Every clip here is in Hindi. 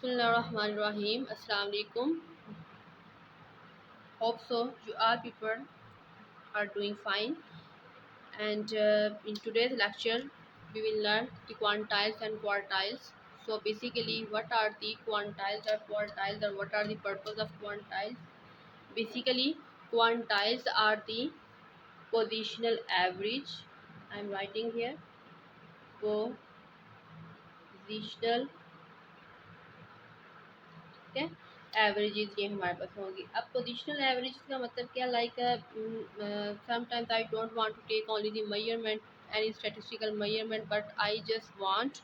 Bismillahirrahmanirrahim. Assalamu alaikum. Hope so. You all people are doing fine. And in today's lecture, we will learn the quantiles and quartiles. So basically, what are the quantiles or quartiles, or what are the purpose of quantiles? Basically, quantiles are the positional average. I'm writing here positional, ठीक है, एवरेजेस ये हमारे पास होंगी। अब पोजिशनल एवरेज का मतलब क्या, like sometimes I don't want to take only the measurement any statistical measurement, but I just want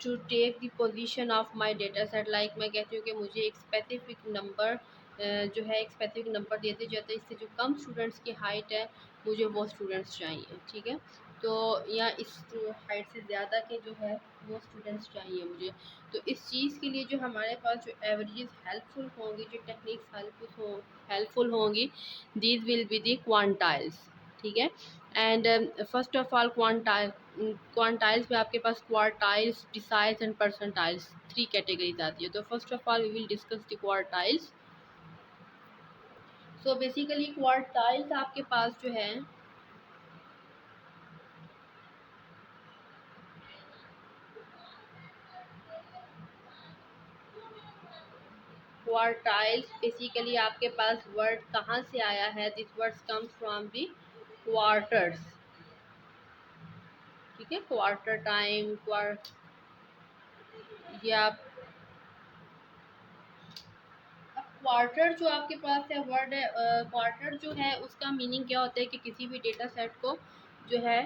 to take the position of my data set. Like मैं कहती हूँ कि मुझे एक स्पेसिफिक नंबर जो है एक स्पेसिफिक नंबर देते जाते हैं, इससे जो कम स्टूडेंट्स की हाइट है मुझे वो स्टूडेंट्स चाहिए, ठीक है। तो या इस हाइट से ज़्यादा के जो है वो स्टूडेंट्स चाहिए मुझे। तो इस चीज़ के लिए जो हमारे पास जो एवरेजेस हेल्पफुल होंगी, जो टेक्निक्स हेल्पफुल होंगी, these will be the quantiles, ठीक है। And first of all quantiles में आपके पास quartiles, deciles and percentiles, 3 categories आती है। तो first of all we will discuss the quartiles. So basically quartiles आपके पास जो है क्वार्टाइल्स बेसिकली आपके पास वर्ड कहाँ से आया है? This word comes from the quarters, ठीक है। क्वार्टर टाइम, या क्वार्टर जो आपके पास है वर्ड है, क्वार्टर जो है उसका मीनिंग क्या होता है कि किसी भी डेटा सेट को जो है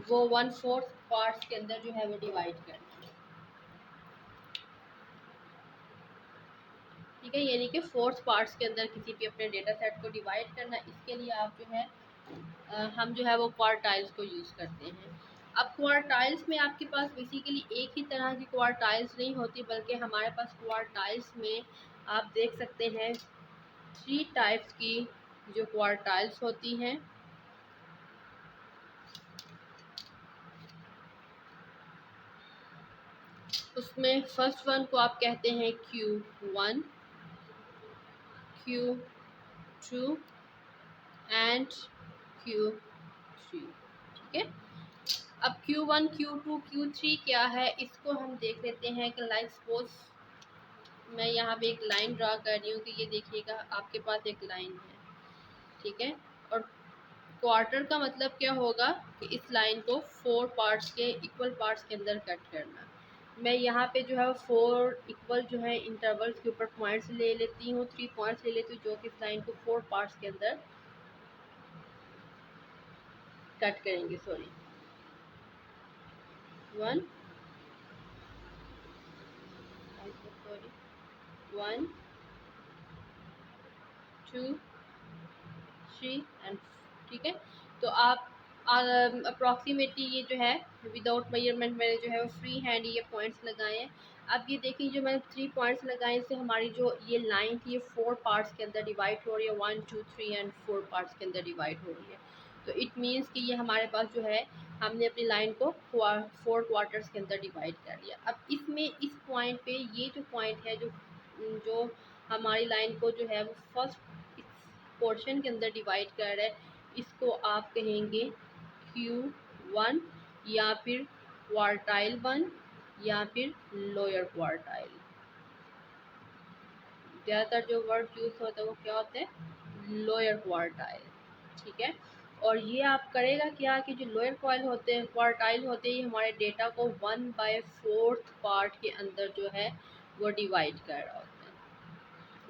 वो 1/4 पार्ट्स के अंदर जो है वो डिवाइड करना, ठीक है। यानी कि 4 पार्ट्स के अंदर किसी भी अपने डेटा सेट को डिवाइड करना, इसके लिए आप जो है हम जो है वो क्वार्टाइल्स को यूज़ करते हैं। अब क्वार्टाइल्स में आपके पास बेसिकली एक ही तरह की क्वार्टाइल्स नहीं होती, बल्कि हमारे पास क्वार्टाइल्स में आप देख सकते हैं 3 टाइप्स की जो क्वार्टाइल्स होती हैं। उसमें फर्स्ट वन को आप कहते हैं Q1, Q2 एंड Q3, ठीक है। अब Q1, Q2, Q3 क्या है, इसको हम देख लेते हैं कि लाइक सपोज मैं यहाँ पे एक लाइन ड्रा कर रही हूँ कि ये देखिएगा आपके पास एक लाइन है, ठीक है। और क्वार्टर का मतलब क्या होगा कि इस लाइन को 4 पार्ट्स के इक्वल पार्ट्स के अंदर कट करना। मैं यहाँ पे जो है 4 इक्वल जो है इंटरवल्स के ऊपर पॉइंट्स ले लेती हूँ, 3 पॉइंट्स ले लेती हूँ जो कि इस लाइन को 4 पार्ट्स के अंदर कट करेंगे। सॉरी, 1 2 3 एंड, ठीक है। तो आप अप्रॉक्सीमेटली ये जो है विदाउट मेजरमेंट मैंने जो है वो फ्री हैंड ये पॉइंट्स लगाए हैं। अब ये देखिए जो मैंने 3 पॉइंट्स लगाए, इससे हमारी जो ये लाइन थी ये 4 पार्ट्स के अंदर डिवाइड हो रही है, 1 2 3 एंड 4 पार्ट्स के अंदर डिवाइड हो रही है। तो इट मीन्स कि ये हमारे पास जो है हमने अपनी लाइन को 4 क्वार्टर्स के अंदर डिवाइड कर लिया। अब इसमें इस पॉइंट पे ये जो पॉइंट है जो हमारी लाइन को जो है वो फर्स्ट पोर्शन के अंदर डिवाइड कर रहा है, इसको आप कहेंगे Q1 या फिर क्वार्टाइल 1 या फिर लोअर क्वार्टाइल। ज़्यादातर जो वर्ड यूज़ होता है वो क्या होता है, लोअर क्वार्टाइल, ठीक है। और ये आप करेगा क्या कि जो लोअर क्वार्टाइल होते हैं ये हमारे डेटा को 1/4 पार्ट के अंदर जो है वो डिवाइड कर रहा होता है।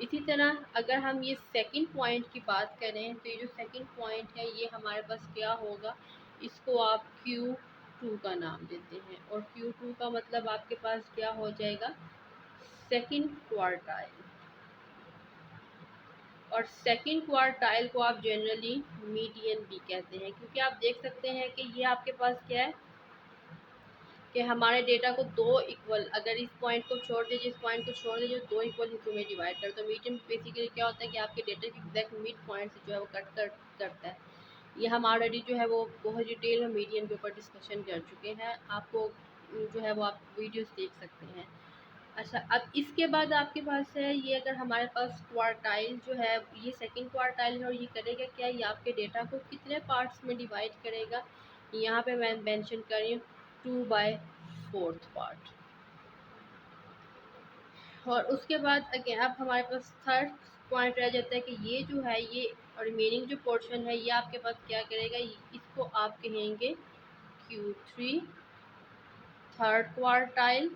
इसी तरह अगर हम ये सेकंड पॉइंट की बात करें तो ये जो सेकंड पॉइंट है ये हमारे पास क्या होगा, इसको आप Q2 का नाम देते हैं। और Q2 का मतलब आपके पास क्या हो जाएगा, सेकंड क्वार्टाइल। और सेकंड क्वार्टाइल को आप जनरली मीडियन भी कहते हैं, क्योंकि आप देख सकते हैं कि ये आपके पास क्या है कि हमारे डेटा को 2 इक्वल, अगर इस पॉइंट को छोड़ दीजिए, इस पॉइंट को छोड़ दीजिए, 2 इक्वल हिस्सों में डिवाइड कर। तो मीडियन बेसिकली क्या होता है कि आपके डेटा की एग्जैक्ट मिड पॉइंट से जो है वो करता है। ये हम ऑलरेडी जो है वो बहुत डिटेल में मीडियन के ऊपर डिस्कशन कर चुके हैं, आपको जो है वो आप वीडियोस देख सकते हैं। अच्छा, अब इसके बाद आपके पास है ये, अगर हमारे पास क्वार्टाइल जो है, ये सेकंड क्वार्टाइल है और ये करेगा क्या, ये आपके डेटा को कितने पार्ट्स में डिवाइड करेगा। यहाँ पे मैं मेंशन कर रही हूँ 2/4 पार्ट। और उसके बाद अगेन अब हमारे पास थर्ड पॉइंट रह जाता है कि ये जो है, ये रिमेनिंग जो पोर्शन है, ये आपके पास क्या करेगा, इसको आप कहेंगे Q3 थर्ड क्वार्टाइल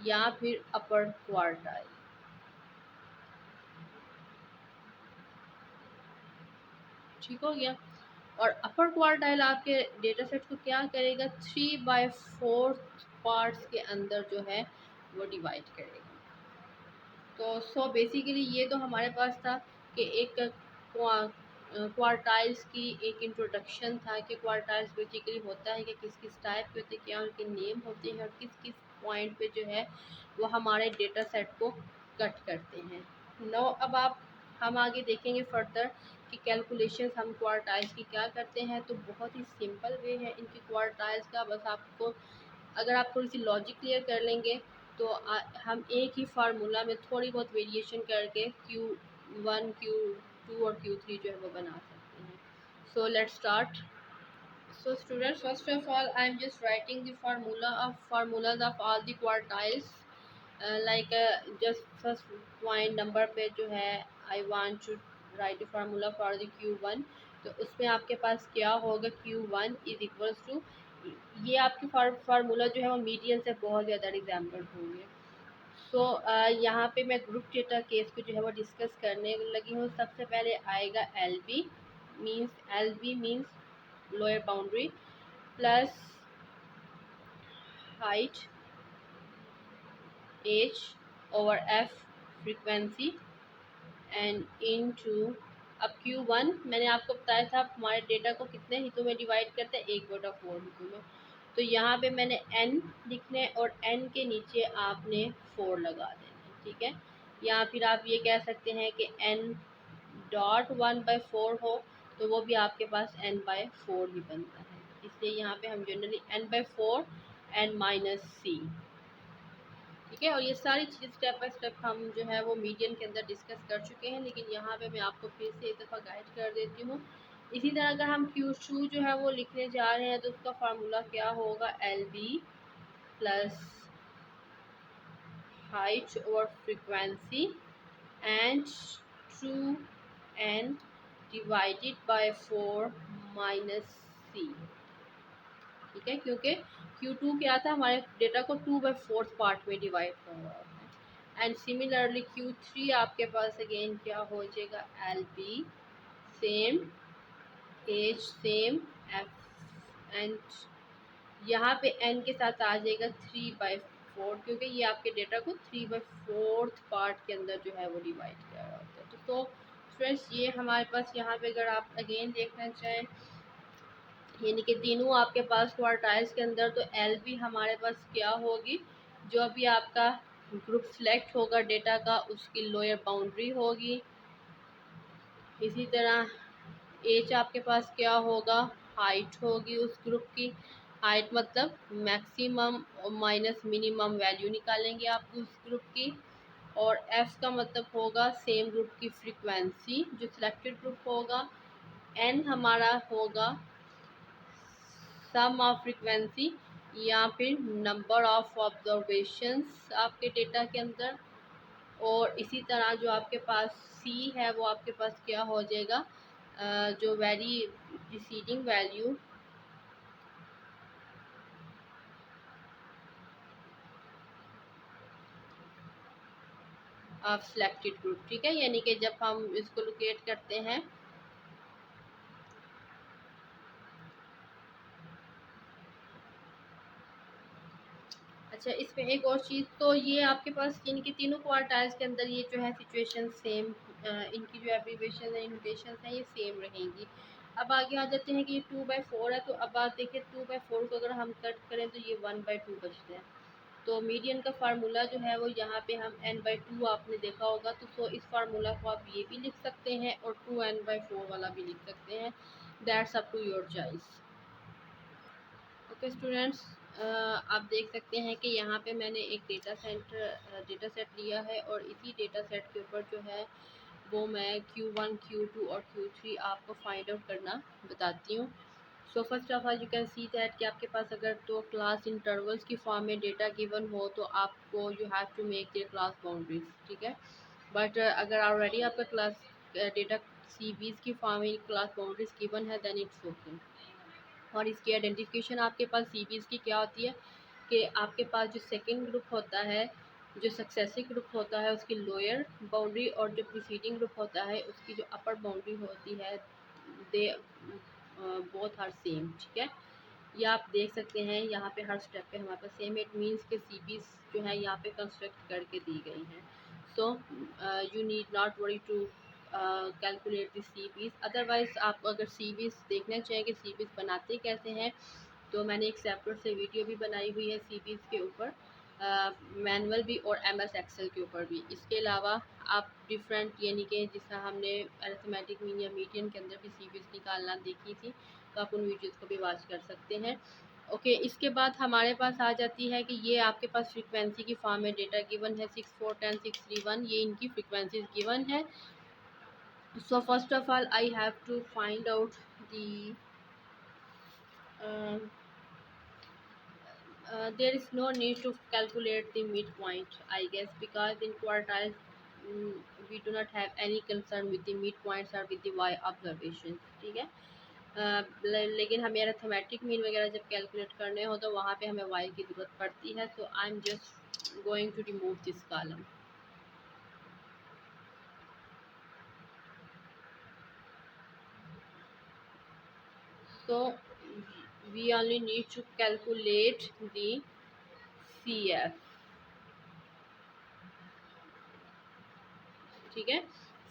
या फिर अपर क्वार्टाइल। ठीक हो गया। और अपर क्वार्टाइल आपके डेटा सेट को क्या करेगा, 3/4 पार्ट्स के अंदर जो है वो डिवाइड करेगा। तो सो बेसिकली ये तो हमारे पास था कि एक क्वार्टाइल्स की एक इंट्रोडक्शन था कि क्वार्टाइल्स बेसिकली होता है कि किस किस टाइप के होते हैं, क्या उनके नेम होते हैं और किस किस पॉइंट पे जो है वो हमारे डेटा सेट को कट करते हैं। नो, अब आप हम आगे देखेंगे फर्दर कि कैलकुलेशंस हम क्वार्टाइल्स की क्या करते हैं। तो बहुत ही सिंपल वे है इनकी क्वार्टाइल्स का, बस आपको अगर आप थोड़ी सी लॉजिक क्लियर कर लेंगे तो हम एक ही फार्मूला में थोड़ी बहुत वेरिएशन करके Q1 Q2 और Q3 जो है वो बना सकते हैं। So let's start. So students, first of all, I am just writing the formulas of all the quartiles. Just first point number पे जो है I want to write the formula for the Q1। तो उसमें आपके पास क्या होगा, Q1 इज इक्वल्स टू, ये आपकी फार्मूला जो है वो मीडियन से बहुत ज़्यादा एग्जाम्पल होंगे। सो यहाँ पे मैं ग्रुप डेटा केस को जो है वो डिस्कस करने लगी हूँ। सबसे पहले आएगा L B means lower boundary plus height H over F frequency and into, अब Q1 मैंने आपको बताया था हमारे डेटा को कितने हिस्सों में डिवाइड करते हैं, 1/4 हिस्सों में। तो यहाँ पे मैंने n लिखने और n के नीचे आपने 4 लगा देना, ठीक है। या फिर आप ये कह सकते हैं कि n.1/4 हो तो वो भी आपके पास n/4 ही बनता है, इसलिए यहाँ पे हम जनरली n/4 n-c, ठीक है। और ये सारी चीज़ स्टेप बाय स्टेप हम जो है वो मीडियन के अंदर डिस्कस कर चुके हैं, लेकिन यहाँ पे मैं आपको फिर से एक दफ़ा गाइड कर देती हूँ। इसी तरह अगर हम Q2 जो है वो लिखने जा रहे हैं तो उसका फार्मूला क्या होगा, LB प्लस हाइट और frequency and 2n divided by 4 -c, ठीक है। क्योंकि Q2 क्या था, हमारे डेटा को 2/4 पार्ट में डिवाइड कर रहा है। एंड सिमिलरली Q3 आपके पास अगेन क्या हो जाएगा, LB same H same F and यहाँ पे n के साथ आ जाएगा 3/4, क्योंकि ये आपके डेटा को 3/4 पार्ट के अंदर जो है वो डिवाइड कर रहा होता है। तो फ्रेंड्स, ये हमारे पास यहाँ पे अगर आप अगेन देखना चाहें, यानी कि तीनों आपके पास क्वार्टाइल्स के अंदर, तो एल भी हमारे पास क्या होगी, जो भी आपका ग्रुप सिलेक्ट होगा डेटा का उसकी लोअर बाउंड्री होगी। इसी तरह एच आपके पास क्या होगा, हाइट होगी उस ग्रुप की। हाइट मतलब मैक्सिमम माइनस मिनिमम वैल्यू निकालेंगे आप उस ग्रुप की। और एफ का मतलब होगा सेम ग्रुप की फ्रीक्वेंसी जो सिलेक्टेड ग्रुप होगा। एन हमारा होगा सम ऑफ फ्रीक्वेंसी या फिर नंबर ऑफ ऑब्जर्वेशंस आपके डेटा के अंदर। और इसी तरह जो आपके पास सी है वो आपके पास क्या हो जाएगा, जो very preceding value of selected group, ठीक है। यानी कि जब हम इसको लोकेट करते हैं, अच्छा इसमें एक और चीज़, तो ये आपके पास इनकी तीनों क्वार्टाइल्स के अंदर ये जो है सिचुएशन सेम, इनकी जो एब्रीवेशन है, इनोटेशन है, ये सेम रहेंगी। अब आगे आ जाते हैं कि ये 2/4 है, तो अब आप देखिए 2/4 को अगर हम कट करें तो ये 1/2 बचते हैं। तो मीडियन का फार्मूला जो है वो यहाँ पे हम n/2 आपने देखा होगा, तो सो इस फार्मूला को आप ये भी लिख सकते हैं और 2n/4 वाला भी लिख सकते हैं। That's up to your choice. Okay students, आप देख सकते हैं कि यहाँ पे मैंने एक डेटा सेट लिया है और इसी डेटा सेट के ऊपर जो है वो मैं Q1 Q2 और Q3 आपको फाइंड आउट करना बताती हूँ। So first of all you can see that कि आपके पास अगर तो क्लास इंटरवल्स की फॉर्म में डेटा गिवन हो तो आपको you have to make their class boundaries, ठीक है। बट अगर ऑलरेडी आपका क्लास डेटा सीबीज की फॉर्म में क्लास बाउंड्रीज गिवन है देन इट्स ओके। और इसकी आइडेंटिफिकेशन आपके पास सीबीज की क्या होती है कि आपके पास जो सेकंड ग्रुप होता है, जो सक्सेसिव ग्रुप होता है उसकी लोअर बाउंड्री और जो प्रीसीडिंग ग्रुप होता है उसकी जो अपर बाउंड्री होती है दे बोथ आर सेम, ठीक है। ये आप देख सकते हैं यहाँ पे हर स्टेप पे हमारे पास सेम, इट मीन्स के सीबीज जो है यहाँ पे कंस्ट्रक्ट करके दी गई हैं। So you need not worry to calculate the CBs. Otherwise आप अगर सीबीज देखना चाहें कि सीबीज बनाते कैसे हैं तो मैंने एक सेपरेट से वीडियो भी बनाई हुई है सीबीज के ऊपर, मैनुअल भी और एमएस एक्सेल के ऊपर भी। इसके अलावा आप डिफरेंट यानी कि जिस तरह हमने अरिथमेटिक मीन या मीडियन के अंदर भी सीबीज निकालना देखी थी तो आप उन वीडियोज़ को भी वॉच कर सकते हैं। ओके, इसके बाद हमारे पास आ जाती है कि ये आपके पास फ्रीक्वेंसी की फॉर्म में डेटा गिवन है 6410 631, ये इनकी फ्रीक्वेंसीज गिवन है। So first of all I have to find out the there is no need to calculate the midpoint, I guess, because in quartile we do not have any concern with the midpoints or with the y observations, ठीक है। लेकिन हमें अरिथमेटिक मीन वगैरह जब कैलकुलेट करने हो तो वहाँ पे हमें y की ज़रूरत पड़ती है। So I am just going to remove this column. So we only need to calculate the CF, ठीक है।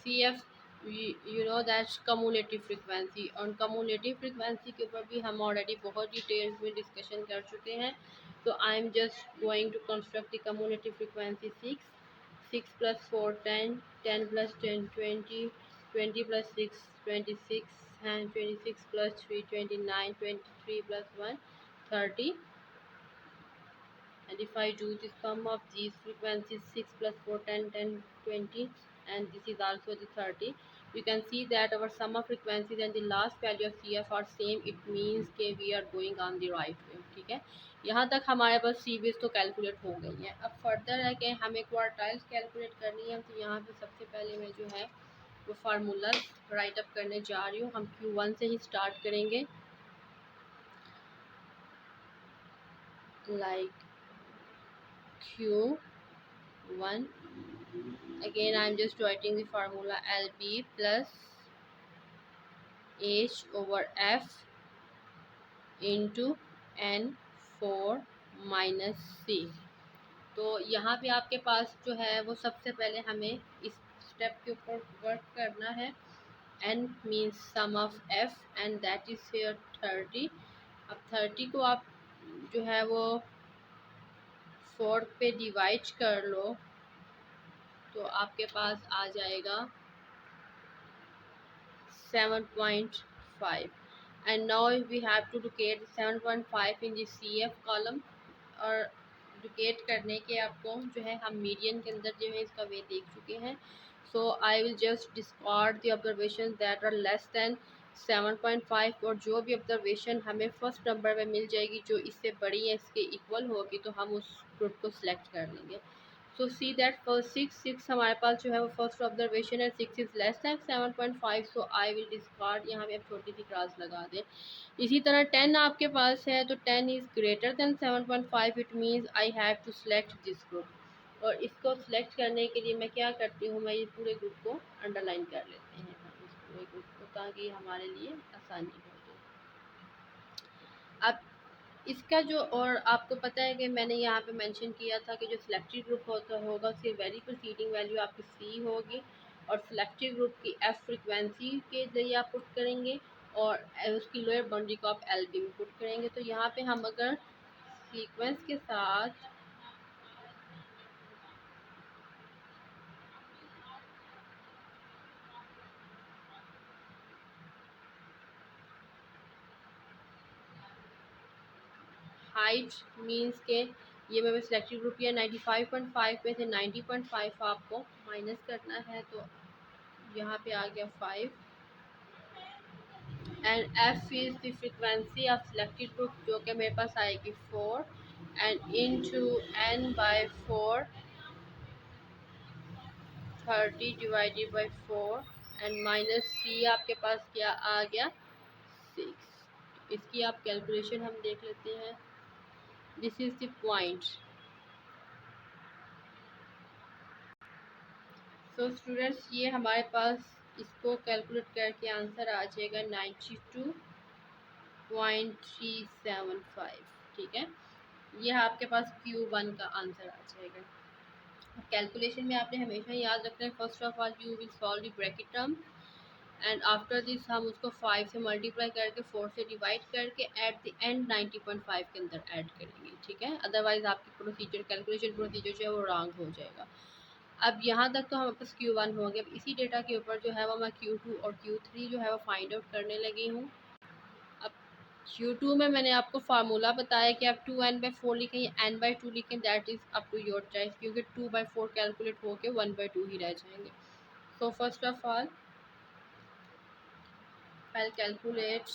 C F you know that cumulative frequency, और कम्युलेटिव फ्रिक्वेंसी के ऊपर भी हम ऑलरेडी बहुत डिटेल्स में डिस्कशन कर चुके हैं। तो I am just going to construct the cumulative frequency 6 plus 4 10, 10 plus 10 20, 20 plus 6 26 and 26 plus 3 29, 23 plus 1 30, and if I do the sum of these frequencies 6 plus 4 10 10 20 and this is also the 30, you can see that our sum of frequencies and the last value of CF are same, it means कि we are going on the right way, ठीक है। यहाँ तक हमारे पास सीबीज तो कैलकुलेट हो गई हैं। अब फर्दर है कि हमें क्वार्टाइल्स कैलकुलेट करनी है। तो यहाँ पे सबसे पहले मैं जो है वो फार्मूला राइट अप करने जा रही हूँ। हम Q1 से ही स्टार्ट करेंगे, like Q1, again I am just writing the formula LB plus H over F into N4 minus C। तो यहाँ पे आपके पास जो है वो सबसे पहले हमें इस स्टेप के ऊपर वर्क करना है। N means sum of F and that is here 30। अब 30 को आप जो है वो 4 पे डिवाइड कर लो तो आपके पास आ जाएगा 7.5, and now we have to locate 7.5 in the CF column। और लोकेट करने के आपको जो है हम मीडियन के अंदर जो है इसका वे देख चुके हैं। So I will just discard the observation that are less than 7.5, और जो भी ऑब्जर्वेशन हमें फर्स्ट नंबर में मिल जाएगी जो इससे बड़ी है इसके इक्वल होगी तो हम उस ग्रुप को सिलेक्ट कर लेंगे। सो सी दैट फर्स्ट 6 हमारे पास जो है वो फर्स्ट ऑब्जर्वेशन है, 6 is less than 7.5, so I will discard. यहाँ पे आप छोटी सी क्रॉस लगा दें। इसी तरह 10 आपके पास है तो 10 is greater than 7.5, it means I have to select this group. और इसको सिलेक्ट करने के लिए मैं क्या करती हूँ, मैं ये पूरे ग्रुप को अंडरलाइन कर लेते हैं इस पूरे ग्रुप को ताकि हमारे लिए आसानी हो जाए। अब इसका जो, और आपको पता है कि मैंने यहाँ पे मेंशन किया था कि जो सिलेक्टेड ग्रुप होता होगा उसकी वेरी प्रीसीडिंग वैल्यू आपकी सी होगी और सिलेक्टेड ग्रुप की एफ फ्रिक्वेंसी के जरिए आप पुट करेंगे और उसकी लोअर बाउंड्री को आप एल बी में पुट करेंगे। तो यहाँ पे हम अगर सीक्वेंस के साथ हाइट मीन्स के ये मेरे सिलेक्टेड ग्रुप या 95.5 पे थे, 90.5 आपको माइनस करना है, तो यहाँ पे आ गया 5। And f is the frequency of selected group जो कि मेरे पास आएगी 4 and into n by 4 30 divided by 4 and minus c आपके पास क्या आ गया 6। इसकी आप कैलकुलेशन हम देख लेते हैं। This is the point. So students ये हमारे पास इसको कैलकुलेट करके आंसर आ जाएगा 92.375। ठीक है, ये आपके पास Q1 का आंसर आ जाएगा। कैलकुलेशन में आपने हमेशा याद रखना है, first of all you will solve the bracket term and after this हम उसको 5 से मल्टीप्लाई करके 4 से डिवाइड करके एट द एंड 90.5 के अंदर ऐड करेंगे। ठीक है, अदरवाइज आपकी प्रोसीजर कैलकुलेशन प्रोसीजर जो है वो रॉन्ग हो जाएगा। अब यहाँ तक तो हमारे पास Q1 हो गया। अब इसी डेटा के ऊपर जो है वो मैं Q2 और Q3 जो है वो फाइंड आउट करने लगी हूँ। अब Q2 में मैंने आपको फार्मूला बताया कि आप 2n/4 लिखें या n/2 लिखें, that is up to your choice, क्योंकि 2/4 कैलकुलेट होके 1/2 ही रह जाएंगे। So first of all I'll calculate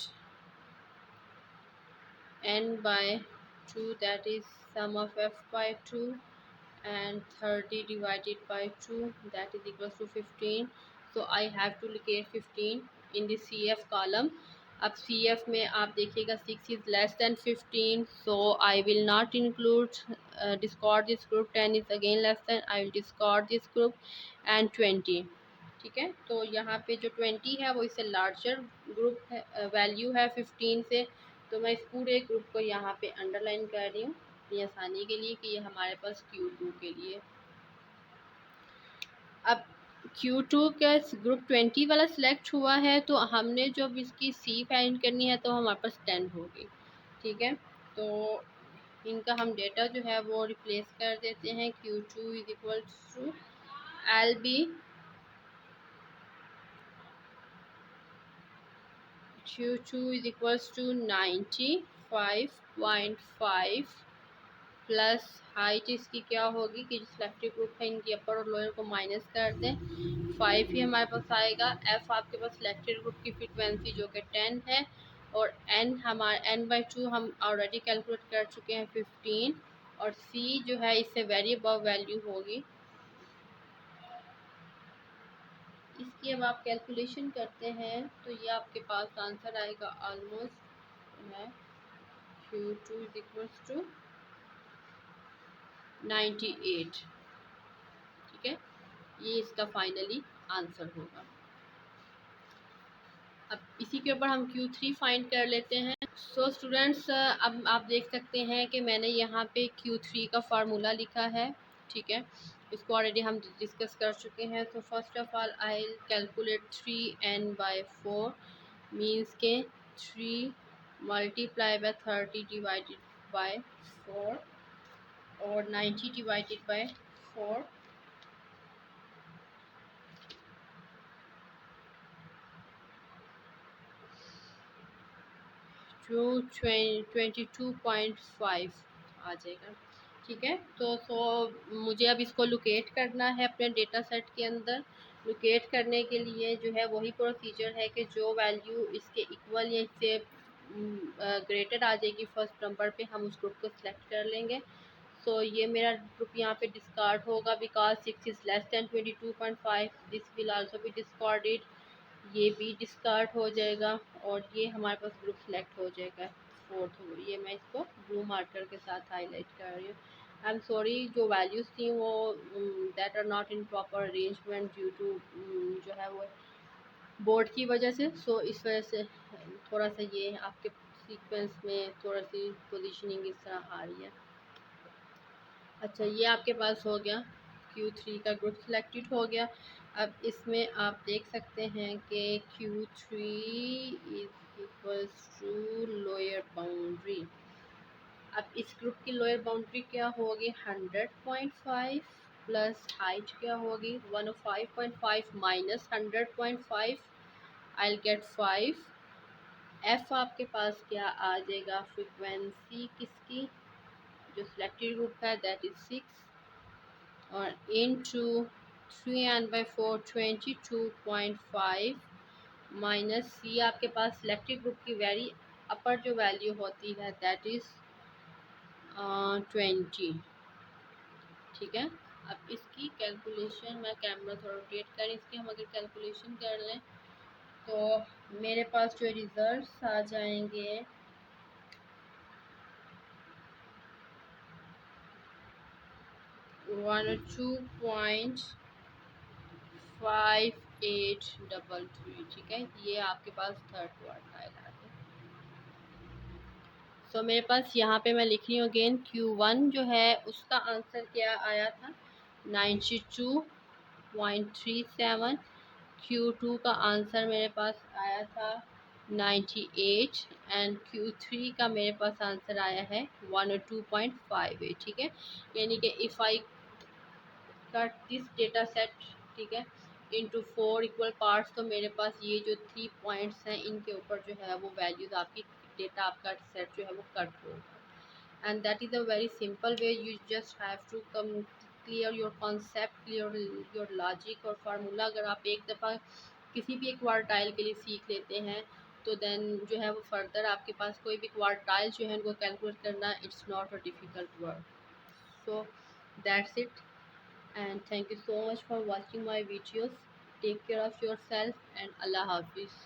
n/2, that is sum of f/2 and 30 divided by 2, that is equals to 15. So I have to locate 15 in the CF column. अब CF में आप देखिएगा 6 is less than 15, so I will not include discard this group. 10 is again less than, I will discard this group and 20. ठीक है, तो यहाँ पे जो 20 है वो इससे लार्जर ग्रुप है, वैल्यू है 15 से, तो मैं इस पूरे ग्रुप को यहाँ पे अंडरलाइन कर रही हूँ अपनी आसानी के लिए कि ये हमारे पास Q2 के लिए। अब Q2 का ग्रुप 20 वाला सिलेक्ट हुआ है, तो हमने जब इसकी C फाइंड करनी है तो हमारे पास 10 होगी। ठीक है, तो इनका हम डेटा जो है वो रिप्लेस कर देते हैं। Q2 is equal to LB Q2 is equals to 95.5 plus height इसकी क्या होगी कि जो सिलेक्टेड ग्रुप है इनकी अपर और लोअर को माइनस कर दें, 5 ही हमारे पास आएगा। एफ आपके पास सिलेक्टेड ग्रुप की फ्रीक्वेंसी जो कि 10 है, और एन हमारा n/2 हम ऑलरेडी कैलकुलेट कर चुके हैं 15, और सी जो है इससे वेरी अबव वैल्यू होगी। इसकी अब आप कैलकुलेशन करते हैं तो ये आपके पास आंसर आएगा ऑलमोस्ट है Q2 is equals to 98। ठीक है, ये इसका फाइनली आंसर होगा। अब इसी के ऊपर हम Q3 फाइंड कर लेते हैं। सो स्टूडेंट्स अब आप देख सकते हैं कि मैंने यहाँ पे Q3 का फार्मूला लिखा है। ठीक है, इसको ऑलरेडी हम डिस्कस कर चुके हैं। तो first of all I calculate 3n/4 means के 3 मल्टीप्लाई बाय 30 डिवाइडेड बाय 4 और 90 डिवाइडेड बाय 4, जो 22.5 आ जाएगा। ठीक है, तो मुझे अब इसको लोकेट करना है अपने डेटा सेट के अंदर। लोकेट करने के लिए जो है वही प्रोसीजर है कि जो वैल्यू इसके इक्वल या इससे ग्रेटर आ जाएगी फर्स्ट नंबर पे, हम उस ग्रुप को सिलेक्ट कर लेंगे। सो ये मेरा ग्रुप यहाँ पे डिस्कार्ड होगा because 6 is less than 22.5, this will also be discarded, ये भी डिस्कार्ड हो जाएगा, और ये हमारे पास ग्रुप सेलेक्ट हो जाएगा फोर्थ। ये मैं इसको ब्लू मार्कर के साथ हाईलाइट कर रही हूँ। आई एम सॉरी, जो वैल्यूज़ थी वो that are not in proper arrangement due to जो है वो बोर्ड की वजह से। सो इस वजह से थोड़ा सा ये आपके सीक्वेंस में थोड़ा सी पोजीशनिंग इस तरह आ रही है। अच्छा, ये आपके पास हो गया, Q3 का ग्रुप सिलेक्टेड हो गया। अब इसमें आप देख सकते हैं कि Q3 is equals to lower boundary. अब इस ग्रुप की लोअर बाउंड्री क्या होगी 100.5 प्लस हाइट क्या होगी 105.5 minus 100.5, I will get 5 F आपके पास क्या आ जाएगा, फ्रिक्वेंसी किसकी, जो सिलेक्टेड ग्रुप है, दैट इज 6, और इनटू 3n/4 22.5 माइनस सी आपके पास सिलेक्टेड ग्रुप की वेरी अपर जो वैल्यू होती है दैट इज़ 20। ठीक है, अब इसकी कैलकुलेशन, मैं कैमरा थोड़ा रोटेट करें, इसकी हम अगर कैलकुलेशन कर लें तो मेरे पास जो रिजल्ट्स आ जाएंगे 102.5833। ठीक है, ये आपके पास थर्ड क्वार्टाइल आ गया। तो मेरे पास यहाँ पे मैं लिख रही हूँ अगेन, Q1 जो है उसका आंसर क्या आया था, 92.37। Q2 का आंसर मेरे पास आया था 98 एंड Q3 का मेरे पास आंसर आया है 102.58। ठीक है, यानी कि if I cut this data set, ठीक है, इनटू 4 इक्वल पार्ट्स, तो मेरे पास ये जो 3 पॉइंट्स हैं इनके ऊपर जो है वो वैल्यूज़ आपकी डेटा आपका सेट जो है वो कट होगा। And that is a very simple way, you just have to come clear your concept, clear your logic और फार्मूला। अगर आप एक दफ़ा किसी भी एक क्वार्टाइल के लिए सीख लेते हैं तो देन जो है वो फर्दर आपके पास कोई भी क्वार्टाइल जो है उनको कैलकुलेट करना it's not a difficult work. So that's it, and thank you so much for watching my videos. Take care of yourself and Allah Hafiz.